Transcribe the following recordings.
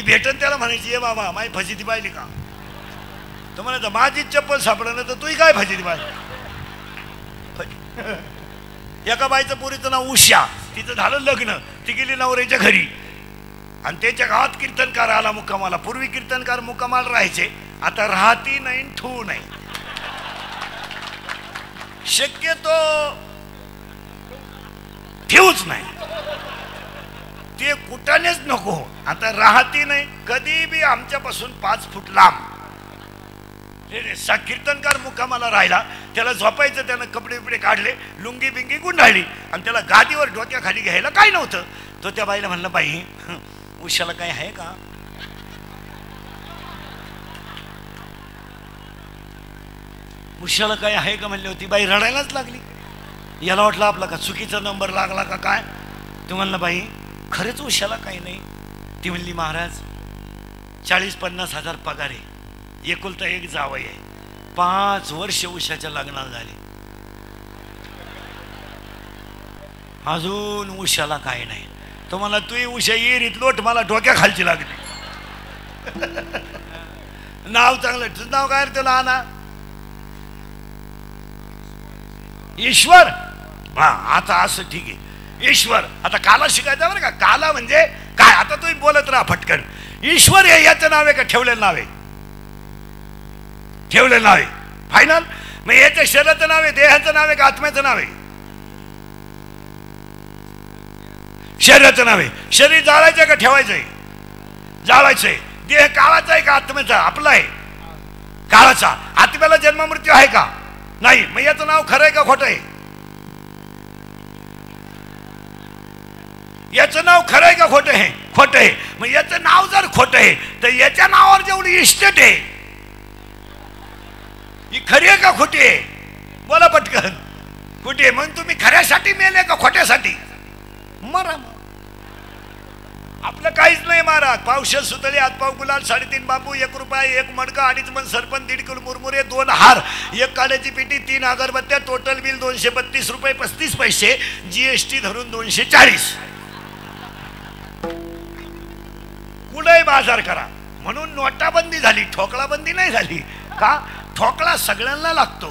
भेटन त्याला म्हणायची ये बाबा माझी फजिती पाहिली का, तर म्हणायचं माझी चप्पल सापडलं तर तूही काय फजिती पाहिली. एका बाईचं पोरीचं नाव उषा, तिचं झालं लग्न, ती गेली नवऱ्याच्या घरी आणि त्याच्या गावात कीर्तनकार आला मुक्कामाला. पूर्वी कीर्तनकार मुक्कामाला राहायचे, आता राहती नाही ठेवू नाही, शक्यतो ठेवूच नाही, ते कुठानेच नको. आता राहती नाही, कधी बी आमच्यापासून 5 फूट लांब. कीर्तनकार मुक्कामाला राहिला, त्याला झोपायचं, त्यानं कपडे बिपडे काढले, लुंगी बिंगी गुंडाळली आणि त्याला गादीवर डोक्याखाली घ्यायला काय नव्हतं. तो त्या बाईला म्हणलं बाई उशाला काय आहे का, उशाला काय आहे का म्हणली होती. बाई रडायलाच लागली. याला वाटलं आपला का चुकीचा नंबर लागला का काय. तो म्हणलं बाई खरंच उशाला काही नाही. ती म्हणली महाराज 40-50 हजार पगार आहे, एकुलता एक जावई आहे, 5 वर्ष उषाच्या लग्नाला झाली, अजून उषाला काय नाही. तो मला तू उषा येरीत लोट मला डोक्या खालची लागली. नाव चांगलं, तुझं नाव काय रे तुला आणा, ईश्वर. हा आता असं ठीक आहे ईश्वर. आता काला शिकायचं बरं का, काला म्हणजे काय. आता तुम्ही बोलत राहा फटकन. ईश्वर हे याचं नाव आहे का ठेवलेलं नाव आहे, ठेवलेलं नाव आहे फायनल. मग याच्या शरीराचं नाव आहे, देहाचं नाव आहे का आत्म्याचं नाव आहे, शरीराचं नाव आहे. शरीर जाळायचं का ठेवायचंय, जाळायचंय. देह काळाचा आहे का आत्म्याचा, आपला आहे काळाचा. आत्म्याला जन्म मृत्यू आहे का नाही. मग याचं नाव खरं आहे का खोटं आहे, याचं नाव खरं आहे का खोटं आहे, खोटं आहे. मग याचं नाव जर खोटं आहे तर याच्या नावावर जेवढी इस्टेट आहे ही खरी आहे का खोटी आहे, बोला पटकन. खोटी आहे. म्हणून तुम्ही खऱ्यासाठी मेले का खोट्यासाठी, मरा. आपलं काहीच नाही महाराज. पावशे सुतळी, हातपाव गुलाल, 3.5 बांबू, 1 रुपया, 1 मडका, 2.5 मन सरपण, 1.5 किलो मुरमुरे, 2 हार, 1 काड्याची पेटी, 3 अगरबत्त्या, टोटल बिल 232 रुपये 35 पैसे, GST धरून 240. कुठेही बाजार करा. म्हणून नोटाबंदी झाली, ठोकळाबंदी नाही झाली का. ठोकळा सगळ्यांना लागतो.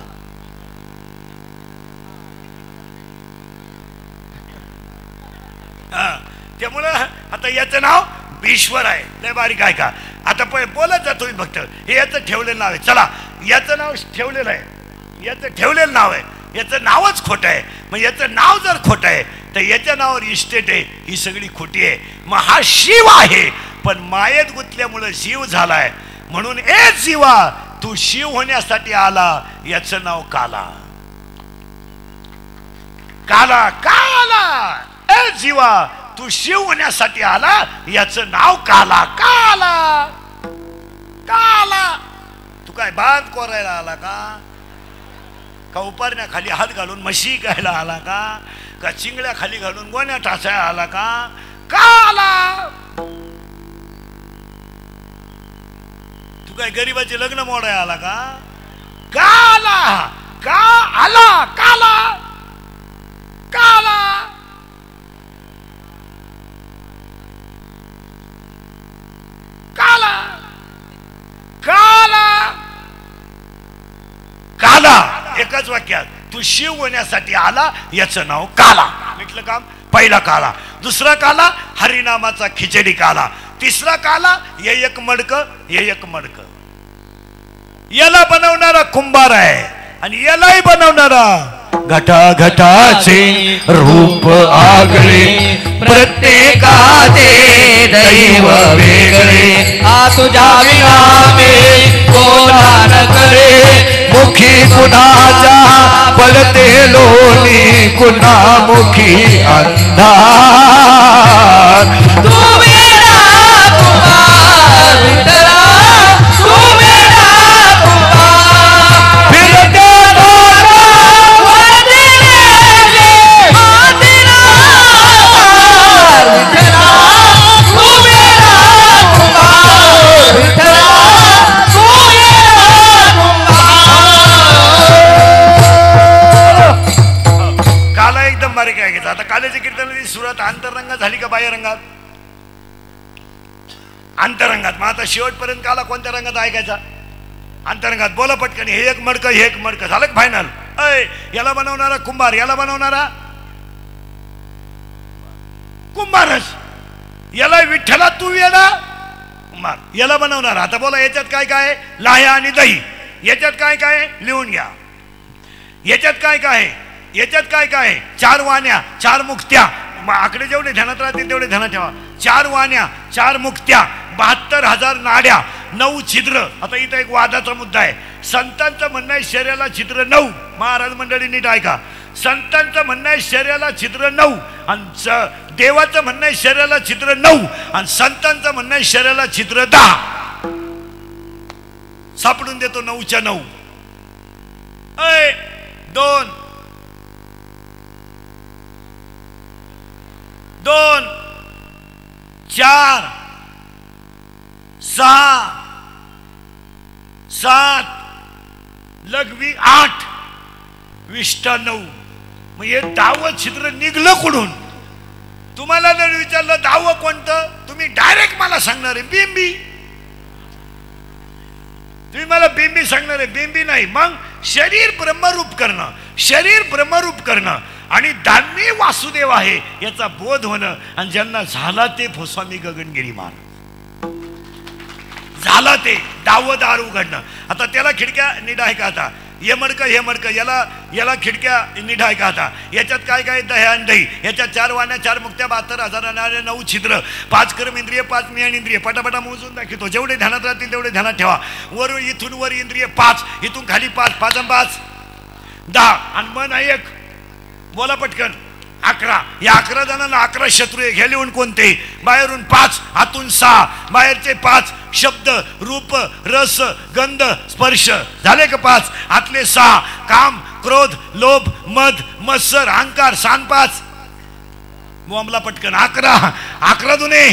त्यामुळं आता याचं नाव ईश्वर आहे. लय बारीक आहे का. आता बोलत जा तुम्ही फक्त. हे याचं ठेवलेलं नाव आहे. चला याचं नाव ठेवलेलं आहे, याचं ठेवलेलं नाव आहे, याचं नावच खोटं आहे. मग याचं नाव जर खोटं आहे तर याच्या नावावर इस्टेट आहे, ही सगळी खोटी आहे. मग हा शिव आहे, पण मायेत गुंतल्यामुळं जीव झालाय. म्हणून ए जीवा तू शिव होण्यासाठी आला, याचं नाव काला. काला काला. ए जीवा तू शिव होण्यासाठी आला, याचं नाव काला. काला काला. तू काय बांध कोरायला आला का उपारण्या खाली हात घालून म्हशी गायला आला का चिंगड्या खाली घालून गोण्या टाचायला आला का. काला. तू काय गरीबाचे लग्न मोडायला आला का. काला का आला. काला काला. काला काला काला. एकच वाक्यात तू शिव होण्यासाठी आला, याचं नाव काला. म्हटलं काम. पहिला काला. दुसरा काला हरिनामाचा खिचडी काला. तिसरा काला हे 1 मडक, हे 1 मडक. याला बनवणारा कुंभार आहे आणि यालाही बनवणारा घटाघटाचे रूप आगळे, प्रत्येकाचे दैव वेगळे. आ तुझ्या विनामे कोणा न करे, मुखी कुणाच्या पडते लोणी, कुणा मुखी अंधार. तू मेरा कुमार विठला, तू मेरा कुमार. फिरते आता काल्याच्या कीर्तनाची सुरुवात अंतररंगात झाली का बाह्य रंगात. अंतरंगात. मग आता शेवटपर्यंत काला कोणत्या रंगात ऐकायचा? अंतरंगात. बोला पटकन. हे एक मडकं, हे एक मडकं. झालं फायनल. अय, याला बनवणारा कुंभार, याला बनवणारा कुंभारच. याला विठ्ठला तू येणार कुंभार, याला बनवणार. आता बोला याच्यात काय काय? लाह्या आणि दही. याच्यात काय काय? लिहून घ्या. याच्यात काय काय? याच्यात काय काय? 4 वाण्या, 4 मुक्त्या. आकडे जेवढे ध्यानात राहतील तेवढे ध्यानात ठेवा. 4 वाण्या, 4 मुक्त्या, 72,000 नाड्या, 9 छिद्र. आता इथं एक वादाचा मुद्दा आहे. संतांचं म्हणणं आहे शरीराला छिद्र 9. महाराज मंडळी नीट ऐका. संतांचं म्हणणं आहे शरीराला छिद्र 9 आणि देवाचं म्हणणं आहे शरीराला छिद्र 9 आणि संतांचं म्हणणं आहे शरीराला छिद्र 10. सापडून देतो 9च्या 9. 2 2 4 6 7 लघवी 8 विष्ठा 9. मग हे 10 छिद्र निघलं कुठून? तुम्हाला जर विचारलं 10 कोणतं, तुम्ही डायरेक्ट मला सांगणार आहे बिंबी. तुम्ही मला बिंबी सांगणार आहे, बिंबी नाही. मग शरीर ब्रह्मरूप करणं, शरीर ब्रह्मरूप करणं आणि दानवी वासुदेव आहे याचा बोध होणं. आणि ज्यांना झाला ते स्वामी गगनगिरी महाराज झाला ते 10 दार उघडणं. आता त्याला खिडक्या नीट ऐका. आता हे मडकं, हे मडकं, याला खिडक्या नीट ऐका. आता याच्यात काय काय? दह्या आणि दही. याच्यात 4 वाण्या, 4 मुक्त्या, 72,000 9 छिद्र, 5 कर्म इंद्रिय, 5 ज्ञान इंद्रिय. पटापटा मोजून दाखवतो. जेवढे ध्यानात राहतील तेवढे ध्यानात ठेवा. वर इथून वर इंद्रिय 5, इथून खाली 5, 5 आणि 5 10 आणि मन 1. बोला पटकन. 11. या 11 जणांना 11 शत्रू आहे. घ्या लिहून. कोणते? बाहेरून 5, आतून 6. बाहेरचे 5 शब्द, रूप, रस, गंध, स्पर्श. झाले का 5? आतले 6 काम, क्रोध, लोभ, मद, मत्सर, अहंकार. सांग 5. बोंबला पटकन. 11 दुने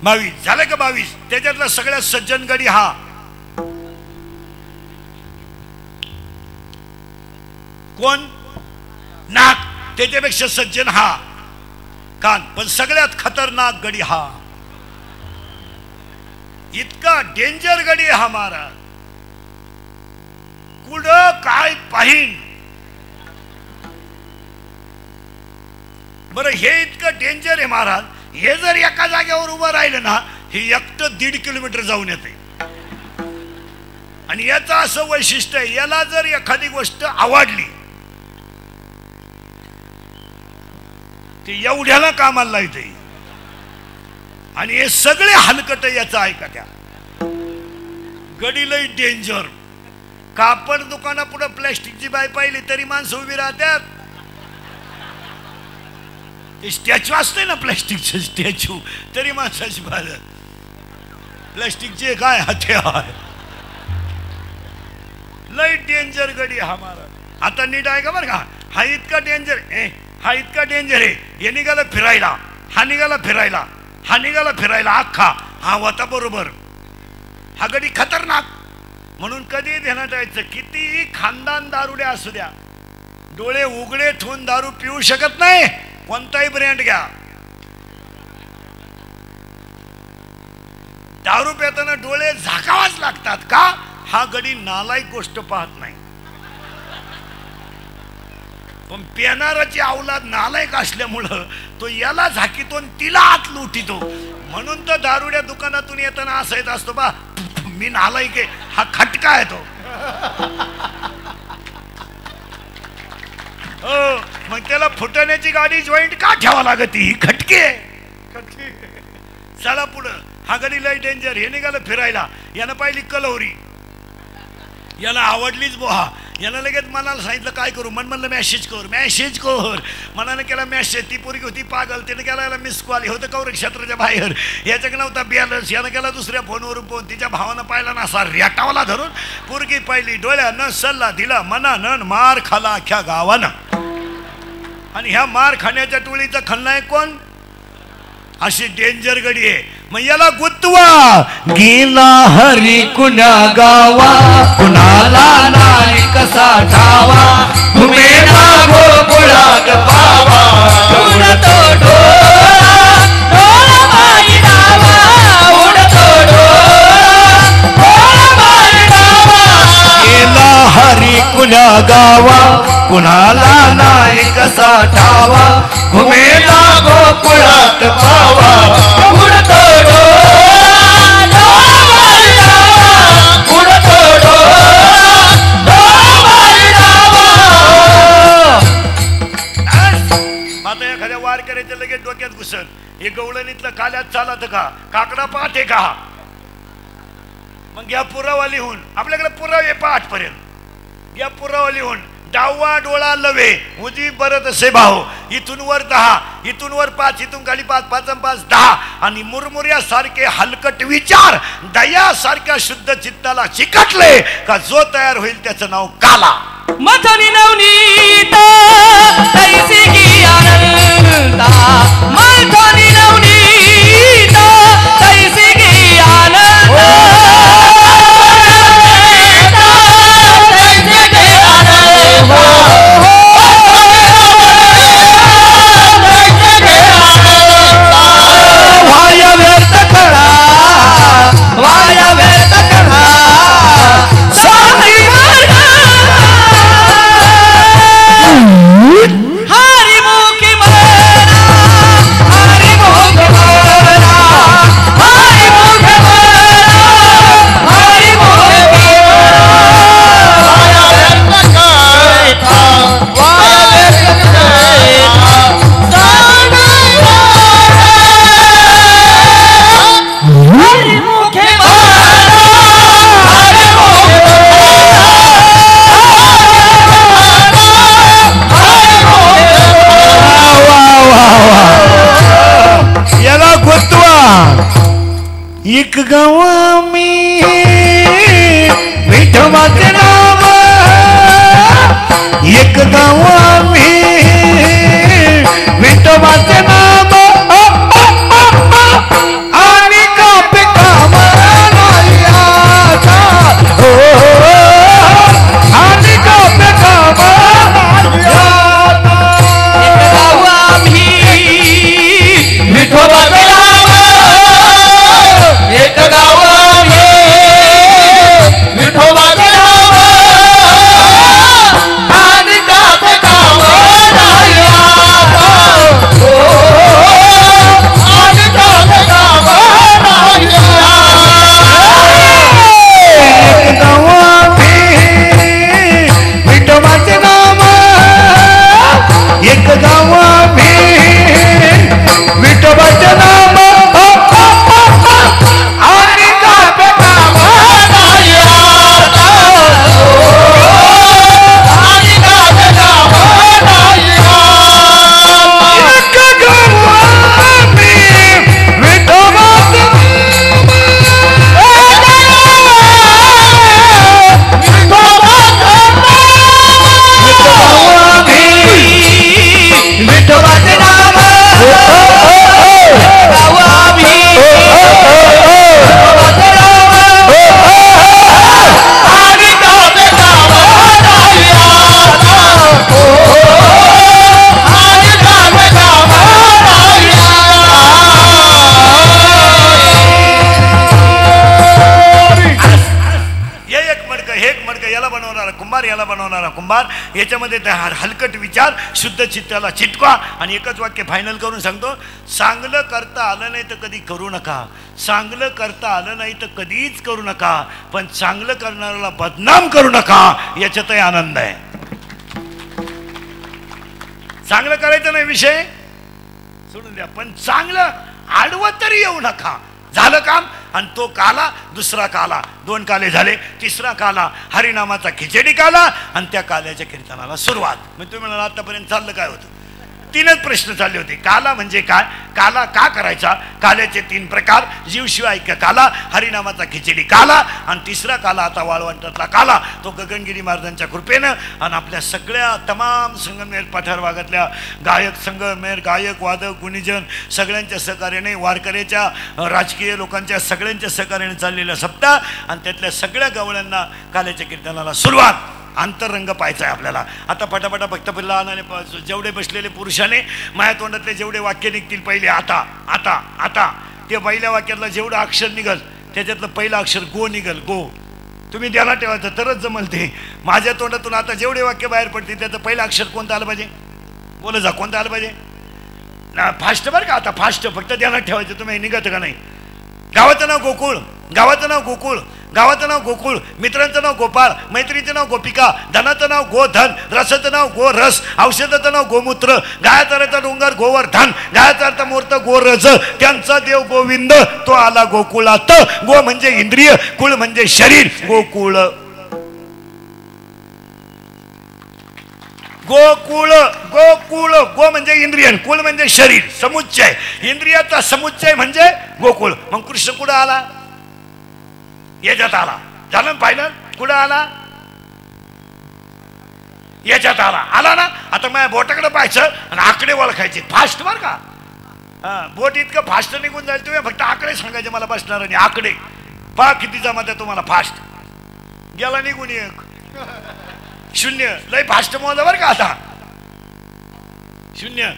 22. झाले का 22? त्याच्यातला सगळ्यात सज्जन गडी हा. कोण? नाक. त्याच्यापेक्षा सज्जन हा कान. पण सगळ्यात खतरनाक गडी हा. इतका डेंजर गडी हा महाराज. कुठं काय पाहिन. बरं हे इतकं डेंजर आहे महाराज. हे जर एका जागेवर उभं राहिलं ना, हे एकटं 1.5 किलोमीटर जाऊन येते. आणि याचं असं वैशिष्ट्य आहे, याला जर एखादी गोष्ट आवडली एवढ्याला कामाला लावते. आणि हे सगळे हलकट याचं ऐका. त्या गडी लई डेंजर. कापड दुकाना पुढे प्लॅस्टिकची बाई पाहिली तरी माणसं उभी राहतात. स्टॅच्यू असते ना, प्लॅस्टिकचे स्टॅच्यू, तरी माणसाची बाजू प्लॅस्टिकचे काय हत्यार. लई डेंजर गडी हा महाराज. आता नीट आहे का बरं का. हा इतका डेंजर हा इतका डेंजर आहे. हे निघाला फिरायला, हा निघाला फिरायला, हा निघाला फिरायला अख्खा. हा होता बरोबर. हा गडी खतरनाक. म्हणून कधी ध्यानात यायचं, किती खानदान दारुडे असू द्या, डोळे उघडे ठेवून दारू पिऊ शकत नाही. कोणताही ब्रँड घ्या. दारू पिताना डोळे झाकावाच लागतात. का? हा गडी नालायक गोष्ट पाहत नाही. पण पेनाराची अवलाद नालायक असल्यामुळं तो याला झाकीतो, तिला आत लुटितो. म्हणून तर दारुड्या दुकानातून येताना असं येत असतो, बा मी नालायक आहे, हा खटका आहे तो. हो, मग त्याला फुटण्याची गाडी जॉईंट का ठेवा लागत? ही खटके खटके. चला पुढं. हा गडी लय डेंजर. हे निघालं फिरायला. यानं पाहिली कलवरी, याला आवडलीच बोहा. यानं लगेच मनाला सांगितलं काय करू. मन म्हणलं मॅसेज कर. मनाने केला मॅसेज. ती पोरगी होती पागल, तिने केला याला मिस कॉल. होतं कौर क्षेत्राच्या बाहेर. याच्याकडे नव्हता बॅलन्स. यानं केला दुसऱ्या फोनवरून फोन. तिच्या भावानं पाहिला ना, असा रेटावला धरून. पोरगी पाहिली, डोळ्यानं सल्ला दिला, मनानं मार खाला अख्ख्या गावानं. आणि ह्या मार खाण्याच्या टोळीचा खलनायक कोण? अशी डेंजर गडी आहे. मग याला गुत्तवा. गेला हरी कुण्या गावा, कुणाला नाही कसा ठावा. घुमेला गोकुळात पावा, उडतो डोळा, डोळा बाई डावा, कुण्या गावा कुणाला नाही कसा ठावा घुमेला गोकुळात पावा उडतो डोळा उडतो आता एखाद्या वार करायचं लगेच डोक्यात घुसल हे गवळणीतलं काल्यात चालत का काकडा पाहते का मग या पुरावा लिहून आपल्याकडे पुरावे पाठ पर्यंत या पुरावा लिहून डावा डोळा लवे उजवी परत असे भाऊ इथून वर 10 इथून वर 5 इथून खाली 5 5 5 10 आणि मुरमुऱ्या सारखे हलकट विचार दया सारख्या शुद्ध चित्ताला चिकटले का जो तयार होईल त्याचं नाव काला मथनी नवनीत तैसी की आनंदा मथनी नवनीत तैसी की आनंदा वाया व्यर्थ करा वाया व्यर्थ करा हरिमुखी मरा हरिमुख मरा हरिमुख मरा हरिमुख याला गोतवा एक गावा मी विठोबाचे नाम एक गावा मी विठोबाचे नाम आणि कापे काम नाही आता हो आणि कापे काम नाही आता एक गावा मी विठोबाचे नाम एक गावा मी विठोबाचे नाम आणि कापे काम नाही आता हो आणि कापे काम नाही एक गावा मी विठोबाचे नाम एक गावा मी विठोबाचे नाम आणि कापे काम नाही आता आणि कापे काम नाही एक गावा मी विठोबाचे विठोबाचे नाम गावा मी विठोबाचे नाम आणि कापे काम नाही आता आणि कापे काम नाही हे एक मडकं याला बनवणारा कुंभार याला बनवणारा कुंभार याच्यामध्ये हलकट विचार शुद्ध चित्ताला चिटका आणि एकच वाक्य फायनल करून सांगतो चांगलं करता आलं नाही तर कधी करू नका चांगलं करता आलं नाही तर कधीच करू नका पण चांगलं करणाऱ्याला बदनाम करू नका याच्यातही आनंद आहे चांगलं करायचं नाही विषय सोडून द्या पण चांगलं आडवं तरी येऊ नका झालं काम आणि तो काला दुसरा काला 2 काले झाले तिसरा काला हरिनामाचा खिचडी काला आणि त्या काल्याच्या कीर्तनाला सुरुवात म्हणजे तुम्ही म्हणाला आतापर्यंत चाललं काय होतं 3च प्रश्न चालले होते काला म्हणजे काय काला का करायचा काल्याचे 3 प्रकार जीवशिवाय काला हरिनामाचा खिचडी काला आणि तिसरा काला आता वाळवंटातला काला तो गगनगिरी महाराजांच्या कृपेनं आणि आपल्या सगळ्या तमाम संगमनेर पठार भागातल्या गायक संगमनेर गायक वादक गुणीजन सगळ्यांच्या सहकार्याने वारकऱ्याच्या राजकीय लोकांच्या सगळ्यांच्या सहकार्याने चाललेला सप्ताह आणि त्यातल्या सगळ्या गवळ्यांना काल्याच्या कीर्तनाला सुरुवात अंतरंग पाहायचा आहे आपल्याला आता पटापटा भक्त लहानाने जेवढे बसलेले पुरुषाने माया तोंडातले जेवढे वाक्य निघतील पहिले आता आता आता ते पहिल्या वाक्यातलं जेवढं अक्षर निघल त्याच्यातलं पहिलं अक्षर गो निघल गो तुम्ही त्याला ठेवायचं तरच जमल ते माझ्या तोंडातून आता जेवढे वाक्य बाहेर पडते त्याचं पहिलं अक्षर कोणतं आलं पाहिजे? बोला जा, कोणतं आलं पाहिजे ना? फास्ट बरं का, आता फास्ट, फक्त ध्यानात ठेवायचं. तुम्ही निघत का नाही? गावाचं नाव गोकुळ, गावाचं नाव गोकुळ, गावाचं नाव गोकुळ, मित्रांचं नाव गोपाळ, मैत्रीचं नाव गोपिका, धनाचं नाव गोधन, रसाचं नाव गोरस, औषधाचं नाव गोमूत्र, गायाचा डोंगर गोवर्धन, गायाचा अर्थ मूर्त गोरज, त्यांचा देव गोविंद, तो आला गोकुळात. गो म्हणजे इंद्रिय, कुळ म्हणजे शरीर. गोकुळ, गोकुळ, गोकुळ. गो म्हणजे इंद्रिय, कुळ म्हणजे शरीर, समुच्चय. इंद्रियाचा समुच्चय म्हणजे गोकुळ. मग कृष्ण कुठं आला? याच्यात आला. झालं पाहिलं? कुठं आला? याच्यात आला. आला ना? आता माझ्या बोटाकडे पाहायचं आणि आकडे ओळखायचे. फास्ट बर का, बोट इतकं फास्ट निघून जाईल. तुम्ही फक्त आकडे सांगायचे मला बसणार, आणि आकडे पहा किती जमत आहे तुम्हाला. फास्ट गेला निघून एक शून्य. लय फास्ट मोजलं बरं का. आता शून्य,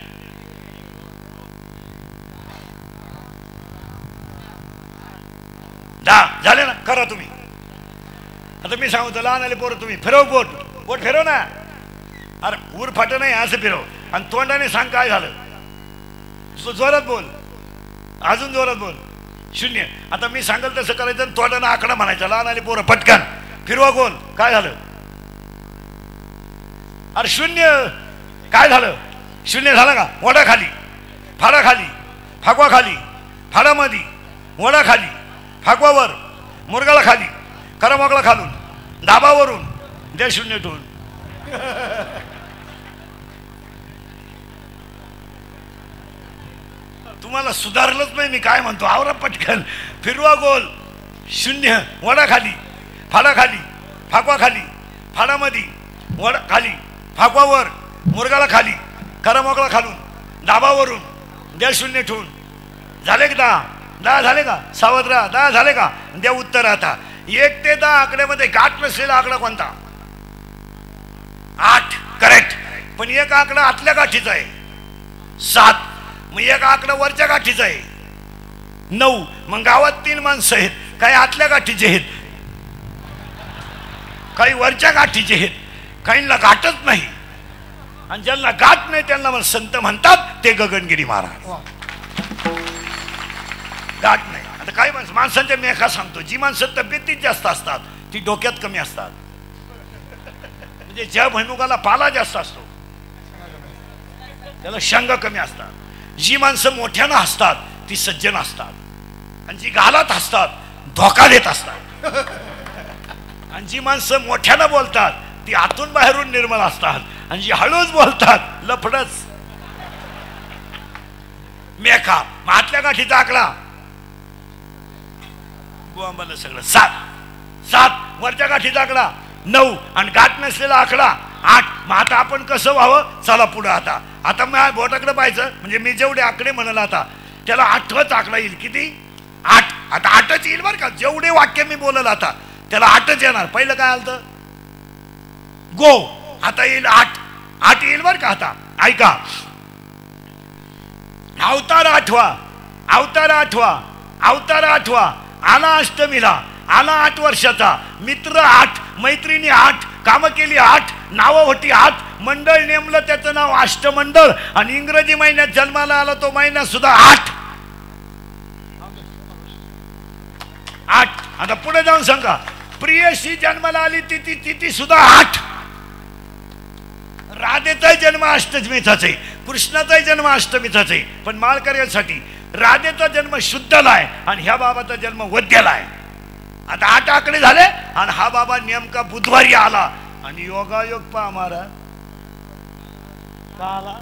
दहा झाले ना? करा तुम्ही. आता मी सांगतो लहान आले पोरं, तुम्ही फिरव बोट, बोट फिरव ना. अरे ऊर फाट नाही असं फिरव, आणि तोंडाने सांग काय झालं. जोरात बोल, अजून जोरात बोल. शून्य. आता मी सांगेल तसं करायचं, आणि तोंडाने आकडा म्हणायचा. लहान आले पोरं पटकन फिरवा गोल. काय झालं? अरे शून्य. काय झालं? शून्य झालं का? वडा खाली, फाडा खाली, फाकवा खाली, फाडामध्ये, वडा खाली, फाकवावर, मुरगाळा खाली, करमागळा खालून, दाबावरून, दे शून्य ठेवून. तुम्हाला सुधारलंच नाही मी काय म्हणतो. आवरा पटकन. फिरवा गोल. शून्य, वडा खाली, फाडा खाली, फाकवा खाली, फाडामध्ये, वडा खाली, फाकवावर, मुरगाळा खाली, करमागळा खालून, दाबावरून, दे शून्य ठेवून. झाले का? 10 10 झाले का? सावध राहा. 10 झाले का? द्या उत्तर. आता 1 ते 10 आकड्यामध्ये गाठ नसलेला आकडा कोणता? 8. करेक्ट. पण एक आकडा आतल्या गाठीचा आहे 7. मग एक आकडा वरच्या गाठीचा आहे 9. मग गावात 3 माणसं आहेत. काही आतल्या गाठीचे आहेत, काही वरच्या गाठीचे आहेत, काहींना गाठच नाही. आणि ज्यांना गाठ नाही त्यांना मग संत म्हणतात ते गगनगिरी महाराज. गाठ नाही. आता काही माणसांच्या मेखा सांगतो. जी माणसं तब्येतीत जास्त असतात ती डोक्यात कमी असतात. म्हणजे ज्या भैमुगाला पाला जास्त असतो त्याला शंग कमी असतात. जी माणसं मोठ्यानं असतात ती सज्जन असतात, आणि जी गालात असतात धोका देत असतात. आणि जी माणसं मोठ्यानं बोलतात ती आतून बाहेरून निर्मळ असतात, आणि जी हळूच बोलतात लफडच. मेखा. आतल्या गाठीचा आकडा गोंबल सगळं 7. वरच्या गाठीचा आकडा 9, आणि गाठ नसलेला आकडा 8. मग आता आपण कसं व्हावं? चला पुढं. आता मी बोटाकडे पाहायचं, म्हणजे मी जेवढे आकडे म्हणाल आता त्याला 8च आकडा येईल. किती? 8. आता 8च येईल बरं का. जेवढे वाक्य मी बोलल आता त्याला 8च येणार. पहिलं काय आलं? गो. आता येईल 8. 8 येईल बरं का. आता ऐका. अवतार 8वा, अवतार 8वा, अवतार 8वा. आला अष्टमीला, आला 8 वर्षाचा. मित्र 8, मैत्रिणी 8, कामं केली 8, नावं होती 8, मंडळ नेमलं त्याचं नाव अष्टमंडळ. आणि इंग्रजी महिन्यात जन्माला आला तो महिना सुद्धा 8. आता पुढे जाऊन सांगा. प्रियशी जन्माला आली ती सुद्धा 8. राधेचा जन्म अष्टमीचाच आहे, कृष्णाचाही जन्म अष्टमीचाच आहे. पण माळकऱ्यासाठी राधेचा जन्म शुद्धला आहे आणि ह्या बाबाचा जन्म वद्याला आहे. आता 8 आकडे झाले, आणि हा बाबा नेमका बुधवारी आला. आणि योगायोग पहा महाराज का आला.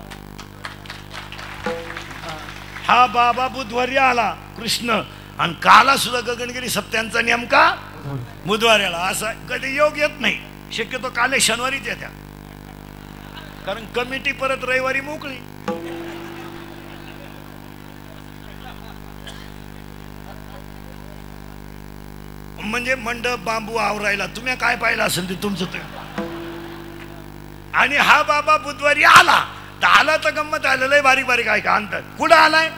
हा बाबा बुधवारी आला कृष्ण, आणि काला सुद्धा गगनगिरी सप्त्यांचा नेमका बुधवारी आला. असा कधी योग येत नाही. शक्यतो काले शनिवारीच येत्या, कारण कमिटी परत रविवारी मोकळी. म्हणजे मंडप बांबू आवरायला तुम्ही काय पाहिलं असेल ते तुमचं ते. आणि हा बाबा बुधवारी आला. तर आला तर गंमत आलेलं आहे. बारीक बारीक आहे का अंतर. कुठं आलाय?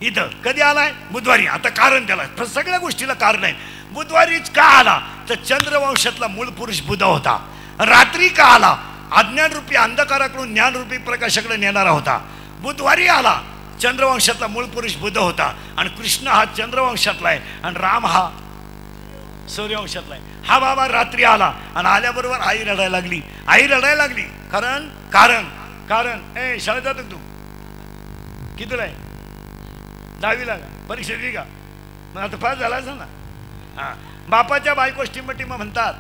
इथं. कधी आलाय? बुधवारी. आता कारण त्याला सगळ्या गोष्टीला कारण आहे. बुधवारीच का आला? तर चंद्रवंशातला मूळ पुरुष बुध होता. रात्री का आला? अज्ञान रूपी अंधकाराकडून ज्ञान रूपी प्रकाशाकडे नेणारा होता. बुधवारी आला, चंद्रवंशातला मूळ पुरुष बुध होता. आणि कृष्ण हा चंद्रवंशातला आहे आणि राम हा सूर्यवंशातला आहे. हा बाबा रात्री आला आणि आल्याबरोबर आई रडायला लागली. आई रडायला लागली कारण कारण कारण ए शाळेत जातो तू कितीला आहे? 10वीला का? परीक्षा दिली का? मग आता पास झाला असेल ना. हा, बापाच्या बायको टिमा म्हणतात.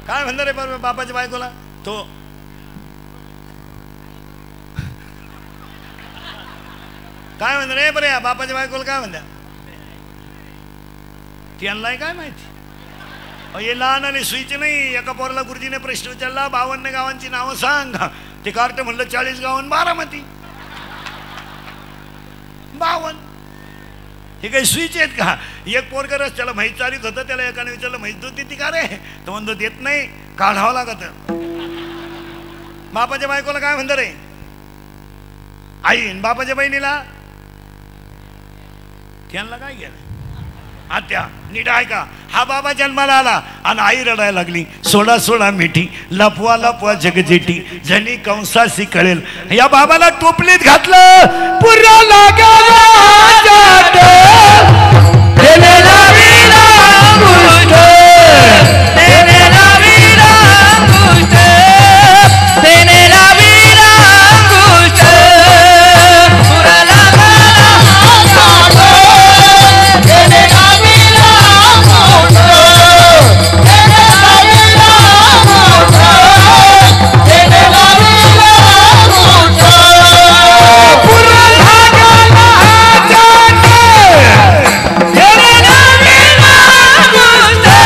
काय म्हणणार रे बरोबर बापाच्या बायकोला? तो काय म्हणणार रे बरे बापाच्या बायकोला काय म्हणतात? त्यांनाही काय माहिती. हे लहान आणि सुईचे नाही. एका पोराला गुरुजीने प्रश्न विचारला 52 गावांची नावं सांग. ते कार्ट म्हणलं 40 गावां 12मती. 52 हे काही सुईचे आहेत का? एक पोरगरच त्याला म्हैस चालीत होतं. त्याला एकाने विचारलं म्हैस दूध देते का रे? तो म्हणतो देत नाही, काढावं लागत. बापाच्या बायकोला काय म्हणतं रे? आई. बापाच्या बहिणीला त्यांना काय गेलं? आत्या. नीट ऐका. हा बाबा जन्माला आला आणि आई रडायला लागली. सोडा सोडा मिठी, लपवा लपवा जगजेटी, जनी कंसासी कळेल. या बाबाला टोपलीत घातलं. पुरा लागला जाट, तेने लावीला मुष्ट, तेने लावीला मुष्ट, तेने लावीला मुष्ट, पुरा लागला जाट, तेने लावीला मुष्ट, तेने लावीला मुष्ट, तेने लावीला मुष्ट, पुरा लागला जाट, तेने लावीला मुष्ट,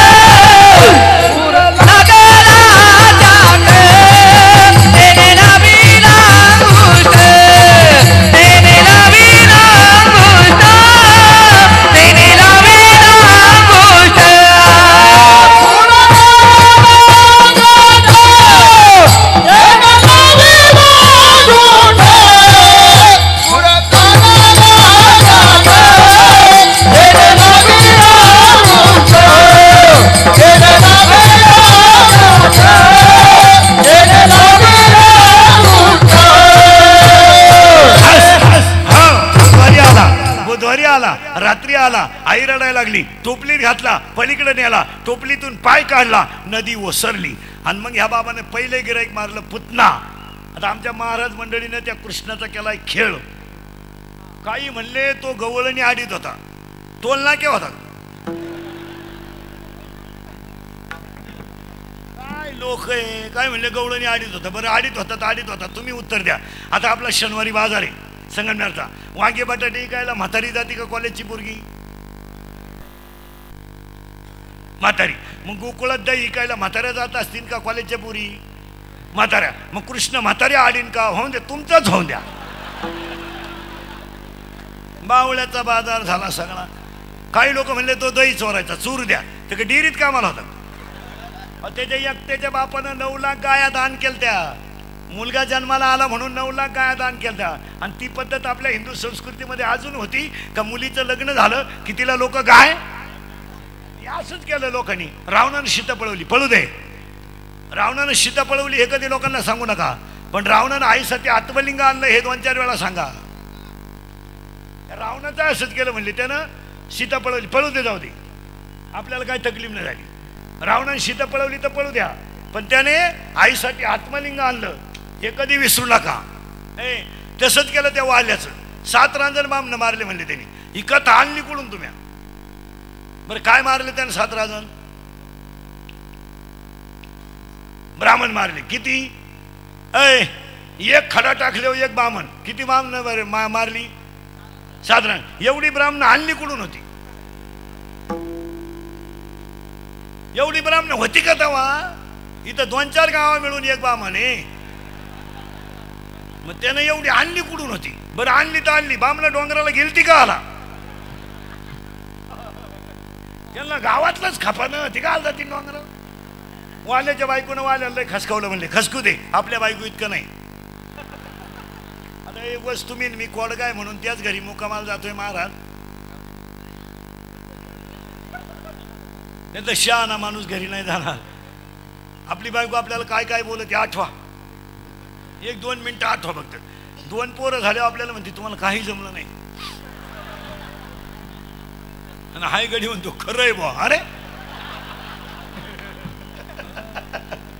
पुरा लागला जाट, तेने लावीला मुष्ट, तेने लावीला मुष्ट, तेने लावीला मुष्ट, पुरा बुधवारी आला, रात्री आला. आई रडायला लागली. टोपलीत घातला, पलीकडे नेला, टोपलीतून पाय काढला, नदी ओसरली. आणि मग ह्या बाबाने पहिले गिराईक मारलं पुतना. आता आमच्या महाराज मंडळीने त्या कृष्णाचा केलाय खेळ. काही म्हणले तो गवळणी आडीत होता, तोलना के होता. काय लोक आहे, काय म्हणले गवळणी आडीत होता. बरं आडीत होता तर आडीत होता, तुम्ही उत्तर द्या. आता आपला शनिवारी बाजार आहे संगमनेरचा. वांगे बटाटे इकायला म्हातारी जाती का कॉलेजची पोरगी? म्हातारी. मग गोकुळात दही इकायला म्हाताऱ्या जात असतील का कॉलेजच्या पोरी? म्हाताऱ्या. मग कृष्ण म्हाताऱ्या आडीन का? होऊन द्या, तुमचंच होऊन द्या. बावळ्याचा बाजार झाला सगळा. काही लोक म्हणले तो दही चोरायचा, चूर द्या. ते का डेअरीत कामाला होता. त्याच्या एकट्याच्या बापानं 9 लाख गाया दान केल्या. त्या मुलगा जन्माला आला म्हणून 9 लाख गाया दान केल्या. आणि ती पद्धत आपल्या हिंदू संस्कृतीमध्ये अजून होती का मुलीचं लग्न झालं की तिला लोक गाय. असंच केलं लोकांनी. रावणानं सीता पळवली. पळू दे. रावणानं सीता पळवली हे कधी लोकांना सांगू नका. पण रावणानं आईसाठी आत्मलिंग आणलं हे 2-4 वेळा सांगा. रावणाचं असंच केलं म्हणले. त्यानं सीता पळवली. पळू दे, जाऊ दे, आपल्याला काही तकलीफ नाही झाली. रावणाने सीता पळवली तर पळू द्या, पण त्याने आईसाठी आत्मलिंग आणलं हे कधी विसरू नका. तसंच केलं त्या वाल्याचं. 7 रांजण बामनं मारले म्हणले त्यांनी. इकत आणली कुठून तुम्ही? बरं काय मारले त्याने? 7 रांजण ब्राह्मण मारले. किती? एक खडा टाकले एक ब्राह्मण. किती ब्राह्मण मारली? 7 रांजण. एवढी ब्राह्मण आणली कुठून होती? एवढी ब्राह्मण होती का तेव्हा? इथं 2-4 गावा मिळून एक ब्राह्मण आहे. मग त्यानं एवढी आणली कुठून होती? बरं आणली तर आणली. ब्राह्मण डोंगराला गेलती का आला? त्यांना गावातलंच खपानं ती का आला ती डोंगराला? वाल्याच्या बायकोनं वाल्याला खसकावलं म्हणले खसकू दे, आपल्या बायको इतकं नाही. आता अरे बस तुम्ही मी कोडगाय म्हणून त्याच घरी मुक्कामाला जातोय महाराज. नाही तर शहाणा माणूस घरी नाही जाणार. आपली बायको आपल्याला काय काय बोलते आठवा, 1-2 मिनिटं आठवा फक्त. 2 पोरं झाले आपल्याला म्हणते तुम्हाला काही जमलं नाही, आणि हाय गडी म्हणतो खरं आहे बा. अरे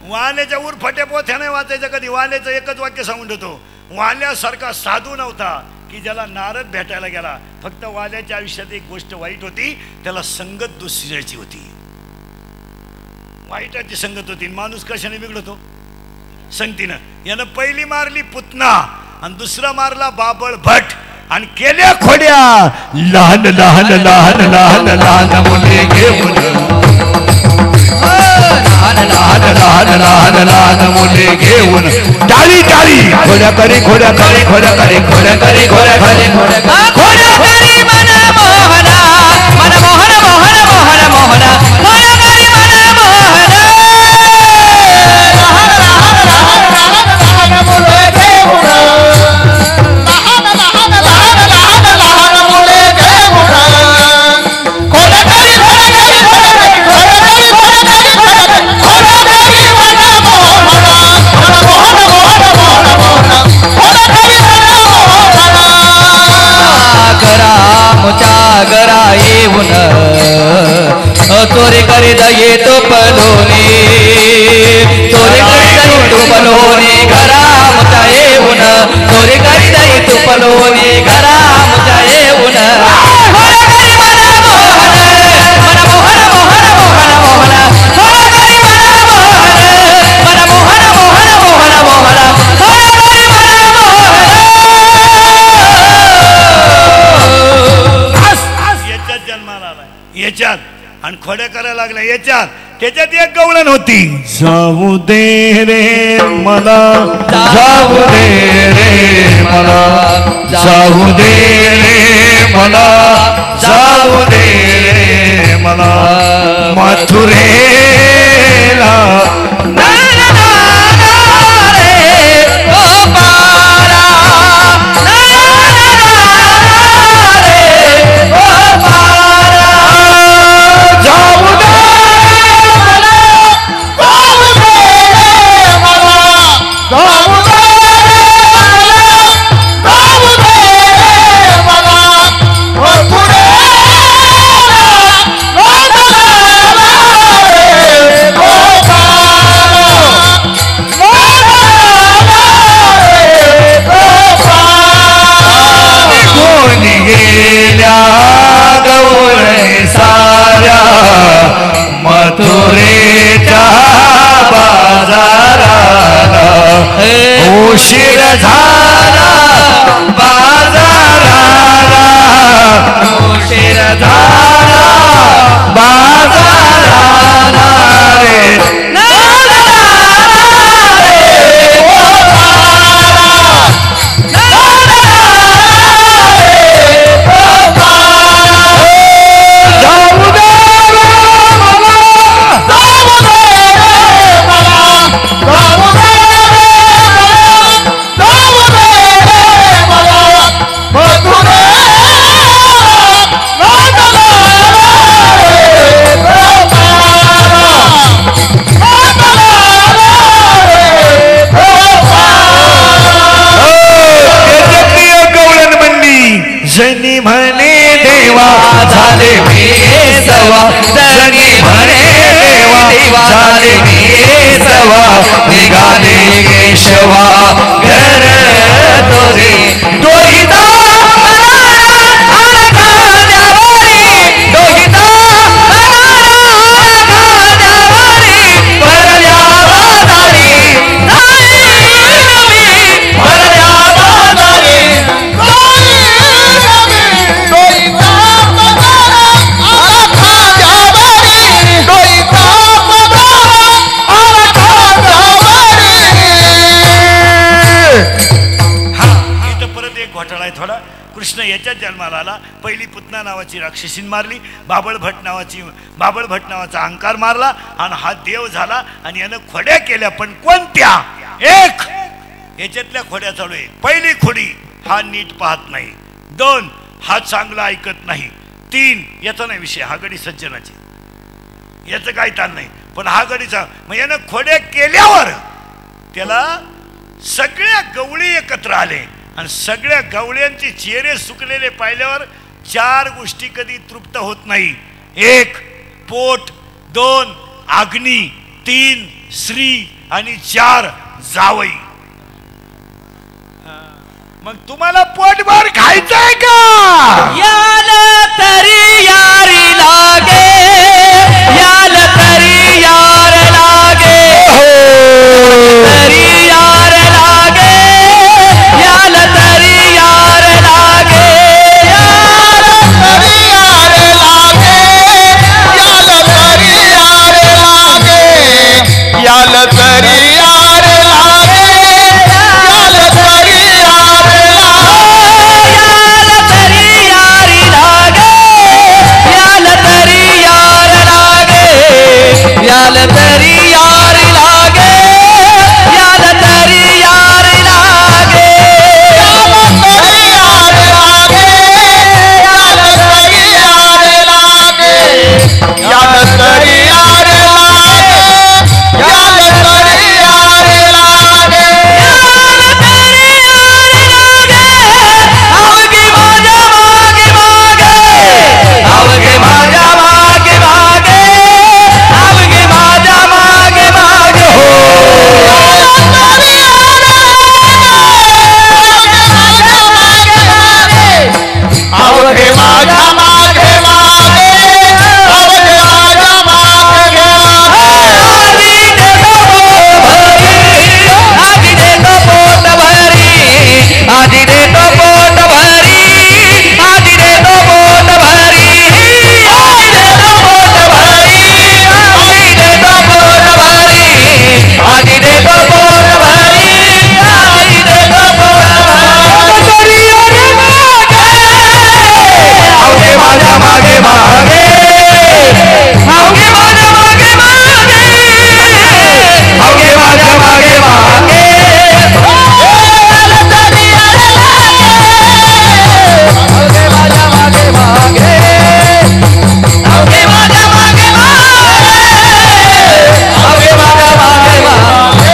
वाल्याच्या उर फटे पोथ्या नाही वाचायचं कधी. वाल्याचं एकच वाक्य सांगून देतो, वाल्यासारखा साधू नव्हता की ज्याला नारद भेटायला गेला. फक्त वाल्याच्या आयुष्यात एक गोष्ट वाईट होती, त्याला संगत दुसऱ्याची होती. वाईटाची संगत होती. माणूस कशाने बिघडतो? संगतीनं. यानं पहिली मारली पुतना आणि दुसरा मारला बाबळ भट आणि केल्या खोड्या. लहान लहान लहान लहान लहान मुले घेऊन, लहान लहान लहान लहान लहान मुले घेऊन टाळी टाळी खोड्या करी खोड्या करी खोड्या करी खोड्या करी खोड्या करी खोड्या खोड्या करी मन मोहना, मन मोहन मोहन मोहन मोहना, खोड्या करी मन मोहना. गरा येऊन चोरी करीत येतो पलोने, चोरी करीत येतो पलोने घरामच्या येऊन, चोरी करीत येतो पलोने घरामच्या येऊन. खोड्या करी मन मोहन, मन मोहन मोहन मोहन मोहन, खोड्या करी मन मोहन, मन मोहन मोहन मोहन मोहन, खोड्या करी मन मोहन. जन्माला आलाय याच्यात आणि खोड्या करायला लागल्या याच्यात. त्याच्यात एक गवळण होती, जाऊ दे रे मला, जाऊ दे रे मला, जाऊ दे रे मला, जाऊ दे रे मला मथुरेला. मथुरेच्या बाजाराला उशीर झाला, बाजाराला उशीर झाला, बाजाराला रे. जनी म्हणे देवा झाले मी सवा, जनी म्हणे देवा झाले मी सवा, निघाले केशवा घर तोरे डोईता थोडा. कृष्ण याच्यात जन्माला आला. पहिली पुतना नावाची राक्षसीन मारली, बाबळ भट नावाचा अहंकार मारला आणि हा देव झाला. आणि यानं खोड्या केल्या, पण कोणत्या? एक याच्यातल्या खोड्या चालू आहे. पहिली खोडी हा नीट पाहत नाही, 2 हा चांगला ऐकत नाही, 3 याचा नाही विषय, हा गडी सज्जनाची, याचं काही ताण नाही, पण हा गडीचा मग यानं खोड्या केल्यावर त्याला सगळ्या गवळी एकत्र आले आणि सगळ्या गवळ्यांचे चेहरे सुकलेले पाहिल्यावर 4 गोष्टी कधी तृप्त होत नाही. 1 पोट, 2 अग्नी, 3 श्री आणि 4 जावई. मग तुम्हाला पोटभर खायचंय का? याल तरी यारी लागे, याल तरी यार लागे, तरी यार लागे, याल तरी यार लागे, याल तरी यार लागे, याल तरी यार लागे, याल तरी यार लागे, याल तरी यार याल तरी यार लागे, याल तरी यार लागे, याल तरी यार लागे, याल तरी यार लागे, याल तरी यार लागे, याल तरी यार लागे, याल तरी यार लागे, अवघी माझ्या मागे मागे, अवघी माझ्या मागे मागे, अवघी माझ्या मागे मागे, हो अवघे माझ्या मागे मागे, अवघे माझ्या मागे मागे, आधी देतो पोट भरी, आधी देतो पोट भरी, आधी देतो पोट भरी, आधी देतो पोट भरी, आधी देतो पोट भरी, आधी देतो पोट भरी, आधी देतो पोट भरी, अवघे माझ्या मागे मागे, अवघे माझ्या मागे मागे, अवघे माझ्या मागे मागे, याल तरी यार लागे, अवघे माझ्या मागे मागे, अवघे माझ्या मागे मागे, अवघे माझ्या मागे मागे,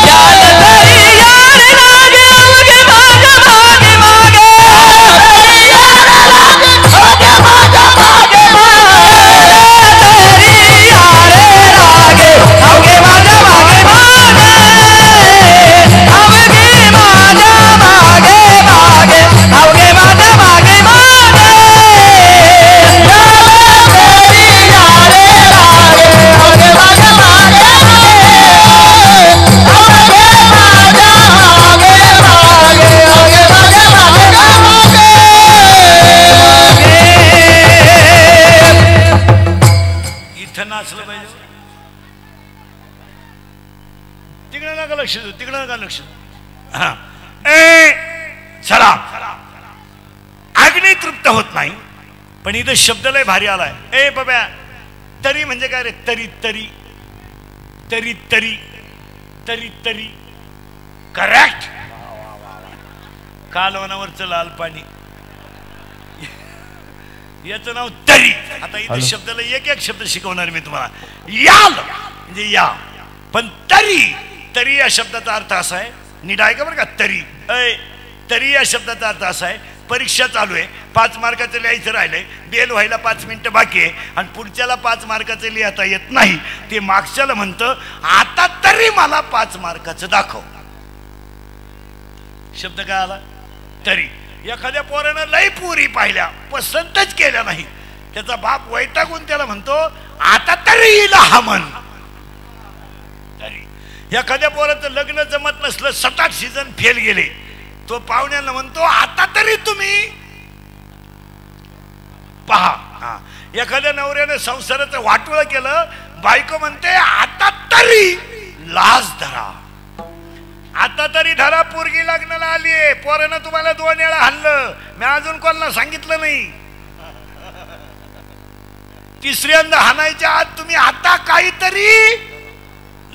याल तरी यार लागे, अवघे माझ्या मागे मागे, याल तरी यार लागे, अवघे माझ्या मागे मागे, यार लागे, अवघे माझ्या मागे मागे, तरी यार लागे, अवघे माझ्या मागे मागे, अवघे माझ्या मागे मागे, अवघे माझ्या मागे मागे, याल तरी यार लागे, अवघे माझ्या मागे इथं नाचलं पाहिजे, तिकडे नका लक्ष देऊ, तिकडे नका लक्ष देऊ. हा ए चला, अग्नी तृप्त होत नाही, पण इथं शब्द लय भारी आलाय. ए बाबा, तरी म्हणजे काय रे? तरी तरी तरी तरी तरी तरी करेक्ट. कालवनावरचं लाल पाणी, याचं नाव तरी. आता इथे शब्दाला एक एक शब्द शिकवणार मी तुम्हाला. याल म्हणजे या, पण तरी, तरी या शब्दाचा अर्थ असा आहे, नीट ऐका बरं का. तरी तरी या शब्दाचा अर्थ असा आहे, परीक्षा चालू आहे, 5 मार्काचं लिहायचं राहिलंय, बेल व्हायला 5 मिनिटं बाकी आहे आणि पुढच्याला 5 मार्काचं लिहिता येत नाही, ते मागच्याला म्हणतं आता तरी मला 5 मार्काचं दाखव. शब्द काय आला? तरी. एखाद्या पोरानं लई पुरी पाहिल्या, पसंतच केल्या नाही, त्याचा बाप वैतागून त्याला म्हणतो आता तरी येईल हा म्हण. तरी. एखाद्या पोराचं लग्न जमत नसलं, 7-8 सीझन फेल गेले, तो पाहुण्यांना म्हणतो आता तरी तुम्ही पहा. एखाद्या नवऱ्याने संसाराचं वाटोळं केलं, बायको म्हणते आता तरी लाज धरा, आता तरी धरा, पोरगी लग्नाला आलीये, पोरानं तुम्हाला 2 वेळा हाणलं, मी अजून कोणाला सांगितलं नाही. तिसऱ्यांदा हाणायच्या आत तुम्ही आता काहीतरी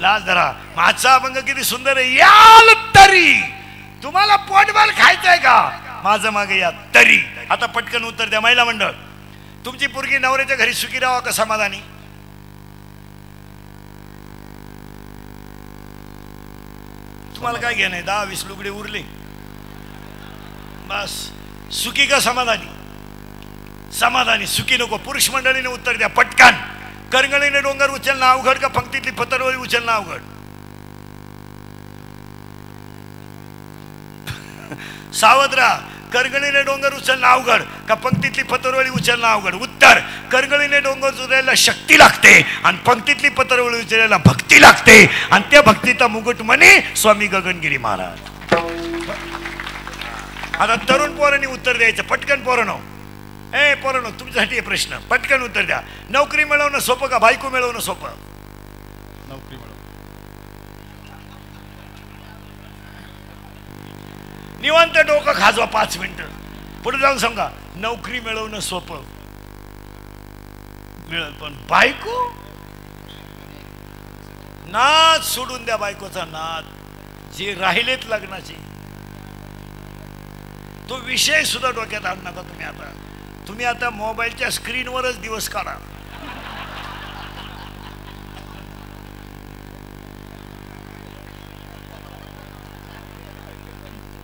लाज धरा. माझा अभंग किती सुंदर आहे. याल तरी तुम्हाला पोटभर खायचंय का, माझं मागे या तरी. आता पटकन उत्तर द्या. महिला मंडळ, तुमची पोरगी नवऱ्याच्या घरी सुखी राहावा का समाधानी? तुम्हाला काय घेणं आहे? 10-20 लुगडे उरले बस. सुखी का समाधानी? समाधानी. सुखी नको. पुरुष मंडळीने उत्तर द्या पटकन. करंगळीने डोंगर उचलणं अवघड का पंक्तीतली पतरवळी उचलणं अवघड? सावध राहा. करंगळीने डोंगर उचलणं अवघड का पंक्तीतली पतरवळी उचलणं अवघड? उत्तर, करंगळीने डोंगर उचलायला शक्ती लागते आणि पंक्तीतली पतरवळी उचलायला भक्ती लागते, आणि त्या भक्तीचा मुकुट म्हणे स्वामी गगनगिरी महाराज. आता तरुण पोरांनी उत्तर द्यायचं पटकन. पोरांनो, ए पोरांनो, तुमच्यासाठी हे प्रश्न पटकन उत्तर द्या. नोकरी मिळवणं सोपं का बायको मिळवणं सोपं? नोकरी मिळव. निवांत डोकं खाजवा 5 मिनिटं, पुढे जाऊन सांगा. नोकरी मिळवणं सोपं मिळेल, पण बायको? नाद सोडून द्या बायकोचा नाद. जे राहिलेत लग्नाचे तो विषय सुद्धा डोक्यात आणू नका तुम्ही आता मोबाईलच्या स्क्रीनवरच दिवस काढा.